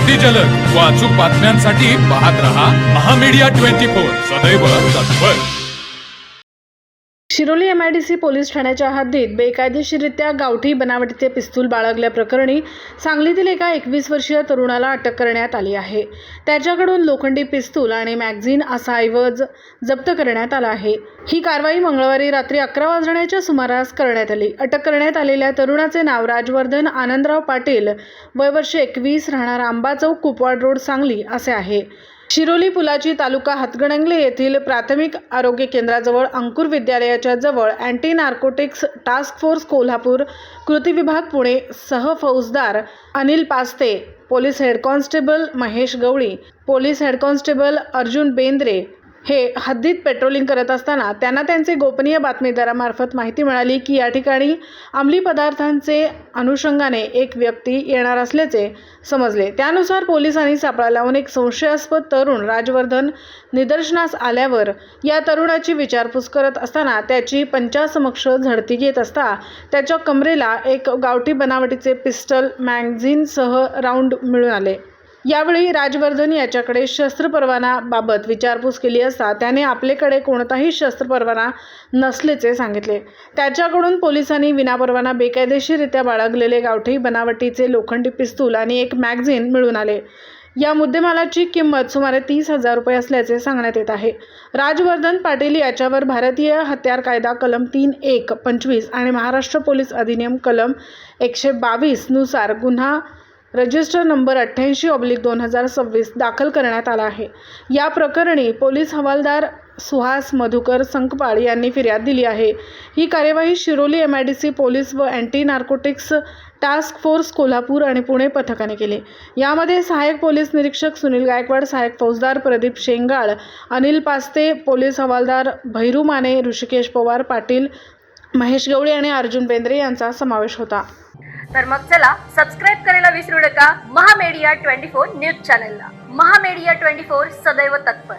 अतिजलद व अचूक बातम्यांसाठी पाहत रहा महामीडिया 24 सदैव तत्पर। शिरोली MIDC पोलीस ठाण्याच्या हद्दीत बेकायदेशीररित्या गावठी बनावटीचे पिस्तूल बाळगल्याप्रकरणी सांगलीतील एका 21 वर्षीय तरुणाला अटक करण्यात आली आहे। त्याच्याकडून लोखंडी पिस्तूल आणि मॅगझीन असा ऐवज जप्त करण्यात आला आहे। ही कारवाई मंगळवारी रात्री 11 वाजण्याच्या सुमारास करण्यात आली। अटक करण्यात आलेल्या तरुणाचे नाव राजवर्धन आनंदराव पाटील, वय वर्ष 21, राहणार आंबा चौक, कुपवाड रोड, सांगली असे आहे। शिरोली पुलाची तालुका हातकणंगले येथील प्राथमिक आरोग्य केंद्राजवळ अंकुर विद्यालयाच्या जवळ anti narcotics task force Kolhapur कृती विभाग पुणे सह फौजदार Anil Paste, police head constable Mahesh Gawali, police head constable Arjun Bendre हे हद्दीत पेट्रोलिंग करत असताना त्यांना त्यांचे गोपनीय बातमीदारामार्फत माहिती मिळाली की या ठिकाणी अंमली पदार्थांचे अनुषंगाने एक व्यक्ती येणार असल्याचे समजले। त्यानुसार पोलिसांनी सापळा लावून एक संशयास्पद तरुण राजवर्धन निदर्शनास आल्यावर या तरुणाची विचारपूस करत असताना त्याची पंचासमक्ष झडती घेत असता त्याच्या कमरेला एक गावठी बनावटीचे पिस्टल मॅगझीनसह राऊंड मिळून आले। यावेळी राजवर्धन याच्याकडे शस्त्र परवाना बाबत विचारपूस केली असता त्याने आपल्याकडे कोणताही शस्त्र परवाना नसल्याचे सांगितले। त्याच्याकडून पोलिसांनी विनापरवाना बेकायदेशीररित्या बाळगलेले गावठी बनावटीचे लोखंडी पिस्तूल आणि एक मॅगझीन मिळून आले। या मुद्देमालाची किंमत सुमारे 30,000 रुपये असल्याचे सांगण्यात येत आहे। राजवर्धन पाटील याच्यावर भारतीय हत्यार कायदा कलम 3(1)(25) आणि महाराष्ट्र पोलीस अधिनियम कलम 122 नुसार गुन्हा रजिस्टर नंबर 88/2026 दाखल करण्यात आला आहे। या प्रकरणी पोलीस हवालदार सुहास मधुकर संकपाळ यांनी फिर्याद दिली आहे। ही कार्यवाही शिरोली MIDC पोलीस व anti narcotics task force Kolhapur आणि पुणे पथकाने केली। यामध्ये सहाय्यक पोलीस निरीक्षक सुनील गायकवाड, सहाय्यक फौजदार प्रदीप शेंगाळ, अनिल पास्ते, पोलीस हवालदार भैरू माने, ऋषिकेश पवार पाटील, महेश गवळी आणि अर्जुन बेंद्रे यांचा समावेश होता। तर मग चला सबस्क्राईब करायला विसरू नका महामीडिया 24 न्यूज चॅनलला। महामीडिया 24 सदैव तत्पर।